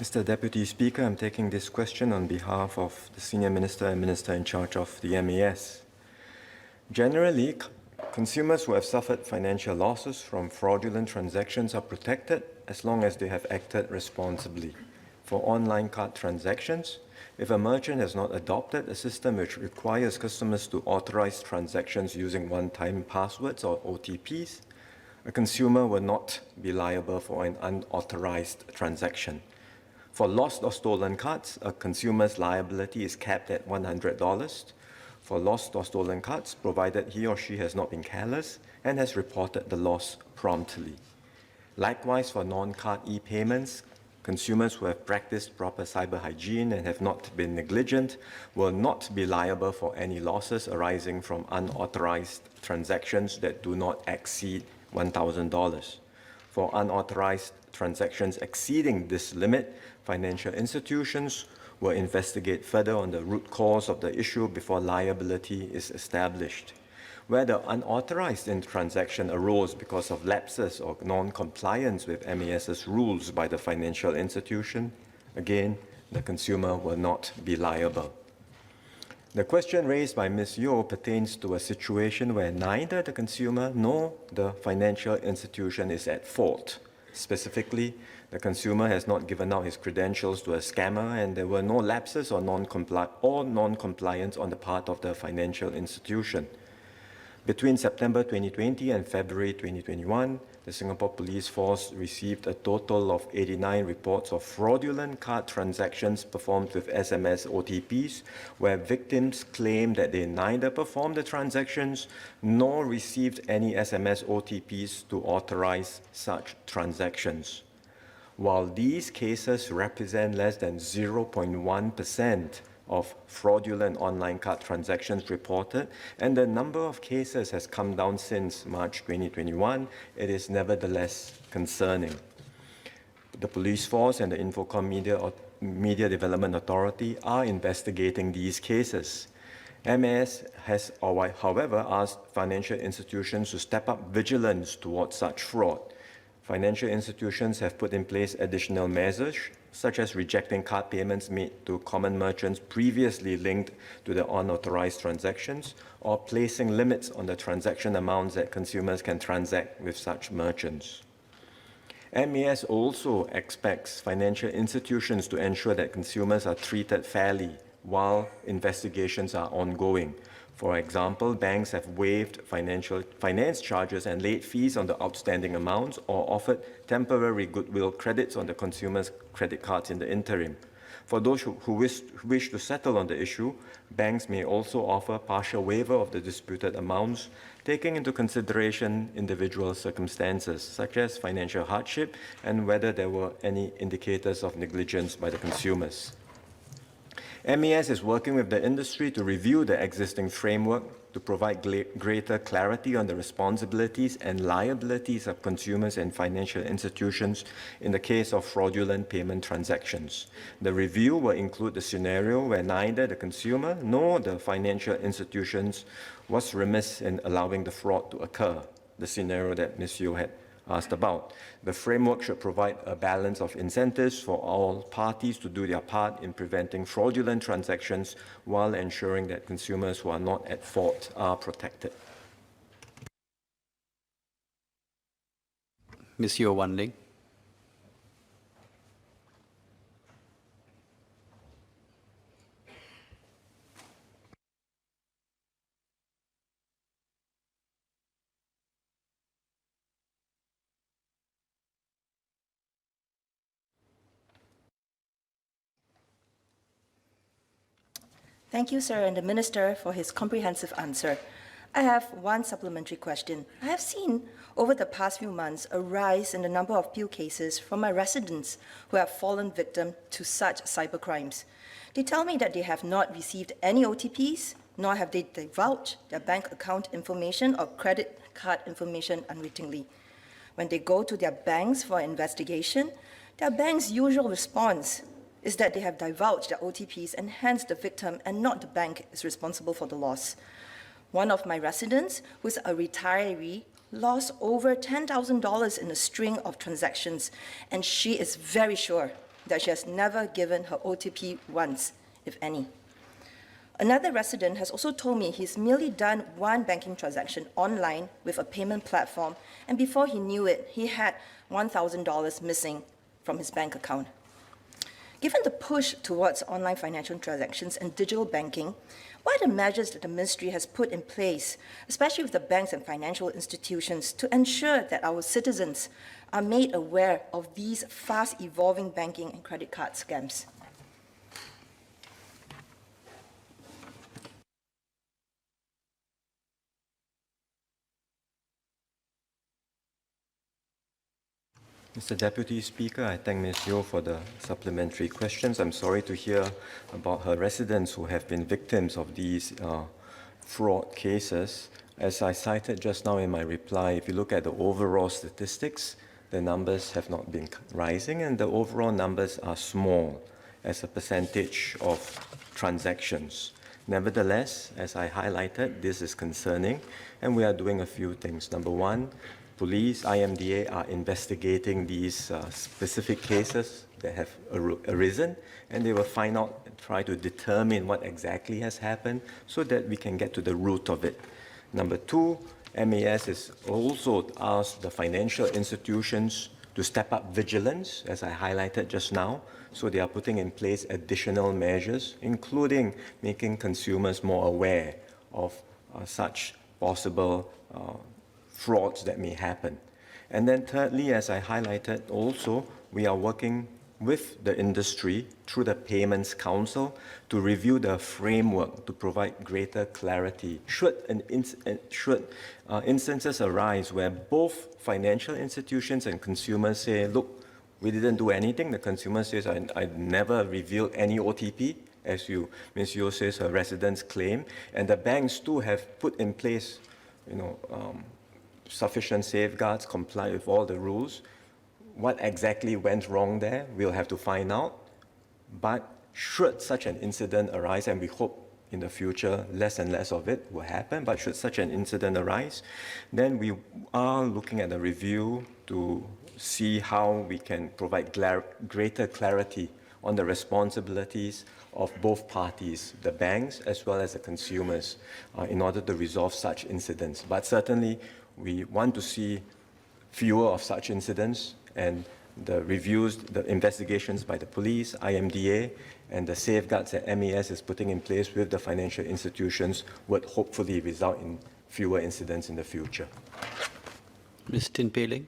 Mr. Deputy Speaker, I'm taking this question on behalf of the Senior Minister and Minister in charge of the MAS. Generally, consumers who have suffered financial losses from fraudulent transactions are protected as long as they have acted responsibly. For online card transactions, if a merchant has not adopted a system which requires customers to authorize transactions using one-time passwords or OTPs, a consumer will not be liable for an unauthorized transaction. For lost or stolen cards, a consumer's liability is capped at $100 for lost or stolen cards, provided he or she has not been careless and has reported the loss promptly. Likewise, for non-card e-payments, consumers who have practiced proper cyber hygiene and have not been negligent will not be liable for any losses arising from unauthorized transactions that do not exceed $1,000. For unauthorized transactions exceeding this limit, financial institutions will investigate further on the root cause of the issue before liability is established. Where the unauthorized transaction arose because of lapses or non-compliance with MAS's rules by the financial institution, again, the consumer will not be liable. The question raised by Ms. Yeo pertains to a situation where neither the consumer nor the financial institution is at fault. Specifically, the consumer has not given out his credentials to a scammer and there were no lapses or non-compliance on the part of the financial institution. Between September 2020 and February 2021, the Singapore Police Force received a total of 89 reports of fraudulent card transactions performed with SMS OTPs, where victims claimed that they neither performed the transactions nor received any SMS OTPs to authorize such transactions. While these cases represent less than 0.1% of fraudulent online card transactions reported, and the number of cases has come down since March 2021, it is nevertheless concerning. The Police Force and the Infocom Media Development Authority are investigating these cases. MAS has, however, asked financial institutions to step up vigilance towards such fraud. Financial institutions have put in place additional measures, such as rejecting card payments made to common merchants previously linked to the unauthorized transactions, or placing limits on the transaction amounts that consumers can transact with such merchants. MAS also expects financial institutions to ensure that consumers are treated fairly while investigations are ongoing. For example, banks have waived finance charges and late fees on the outstanding amounts or offered temporary goodwill credits on the consumer's credit cards in the interim. For those who wish to settle on the issue, banks may also offer partial waiver of the disputed amounts, taking into consideration individual circumstances, such as financial hardship and whether there were any indicators of negligence by the consumers. MAS is working with the industry to review the existing framework to provide greater clarity on the responsibilities and liabilities of consumers and financial institutions in the case of fraudulent payment transactions. The review will include the scenario where neither the consumer nor the financial institutions was remiss in allowing the fraud to occur, the scenario that Ms. Yeo had asked about. The framework should provide a balance of incentives for all parties to do their part in preventing fraudulent transactions while ensuring that consumers who are not at fault are protected. Ms. Yeo Wan Ling. Thank you, sir, and the Minister for his comprehensive answer. I have one supplementary question. I have seen over the past few months a rise in the number of appeal cases from my residents who have fallen victim to such cybercrimes. They tell me that they have not received any OTPs, nor have they divulged their bank account information or credit card information unwittingly. When they go to their banks for investigation, their bank's usual response is that they have divulged their OTPs and hence the victim and not the bank is responsible for the loss. One of my residents, who is a retiree, lost over $10,000 in a string of transactions, and she is very sure that she has never given her OTP once, if any. Another resident has also told me he's merely done one banking transaction online with a payment platform, and before he knew it, he had $1,000 missing from his bank account. Given the push towards online financial transactions and digital banking, what are the measures that the ministry has put in place, especially with the banks and financial institutions, to ensure that our citizens are made aware of these fast-evolving banking and credit card scams? Mr. Deputy Speaker, I thank Ms. Yeo for the supplementary questions. I'm sorry to hear about her residents who have been victims of these fraud cases. As I cited just now in my reply, if you look at the overall statistics, the numbers have not been rising and the overall numbers are small as a percentage of transactions. Nevertheless, as I highlighted, this is concerning and we are doing a few things. Number one, police, IMDA are investigating these specific cases that have arisen, and they will find out and try to determine what exactly has happened so that we can get to the root of it. Number two, MAS has also asked the financial institutions to step up vigilance, as I highlighted just now. So they are putting in place additional measures, including making consumers more aware of such possible frauds that may happen. And then thirdly, as I highlighted also, we are working with the industry through the Payments Council to review the framework to provide greater clarity. Should instances arise where both financial institutions and consumers say, look, we didn't do anything, the consumer says, I never revealed any OTP, as Ms. Yeo says, her residents claim, and the banks too have put in place, sufficient safeguards, comply with all the rules. What exactly went wrong there, we'll have to find out. But should such an incident arise, and we hope in the future less and less of it will happen, but should such an incident arise, then we are looking at a review to see how we can provide greater clarity on the responsibilities of both parties, the banks as well as the consumers, in order to resolve such incidents. But certainly, we want to see fewer of such incidents, and the reviews, the investigations by the police, IMDA, and the safeguards that MAS is putting in place with the financial institutions would hopefully result in fewer incidents in the future. Ms. Tin Pei Ling.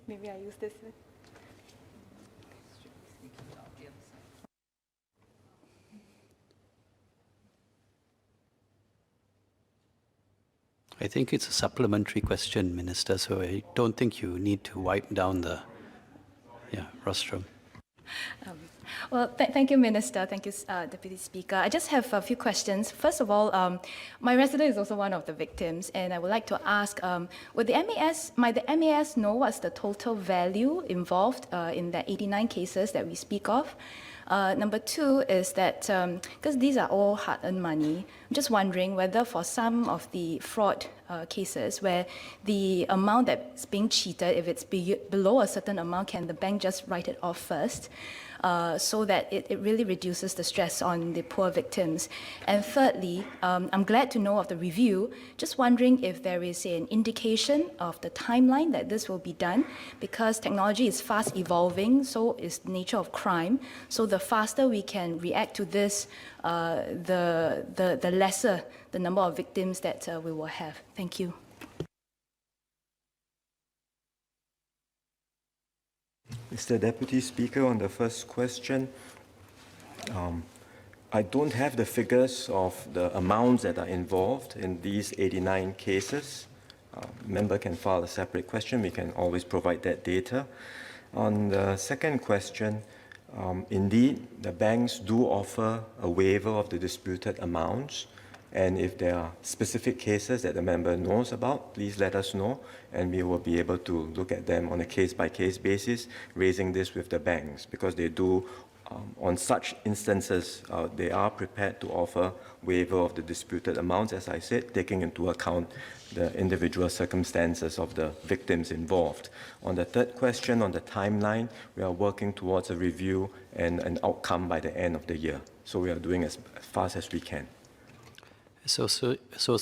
Maybe I use this one. I think it's a supplementary question, Minister, so I don't think you need to wipe down the rostrum. Well, thank you, Minister. Thank you, Deputy Speaker. I just have a few questions. First of all, my resident is also one of the victims, and I would like to ask, might the MAS know what's the total value involved in the 89 cases that we speak of? Number two is that, because these are all hard-earned money, I'm just wondering whether for some of the fraud cases where the amount that's being cheated, if it's below a certain amount, can the bank just write it off first? So that it really reduces the stress on the poor victims. And thirdly, I'm glad to know of the review. Just wondering if there is an indication of the timeline that this will be done, because technology is fast evolving, so is the nature of crime. So the faster we can react to this, the lesser the number of victims that we will have. Thank you. Mr. Deputy Speaker, on the first question, I don't have the figures of the amounts that are involved in these 89 cases. Member can file a separate question. We can always provide that data. On the second question, indeed, the banks do offer a waiver of the disputed amounts. And if there are specific cases that the member knows about, please let us know, and we will be able to look at them on a case-by-case basis, raising this with the banks, because they do On such instances, they are prepared to offer waiver of the disputed amounts, as I said, taking into account the individual circumstances of the victims involved. On the third question, on the timeline, we are working towards a review and an outcome by the end of the year. So we are doing as fast as we can. So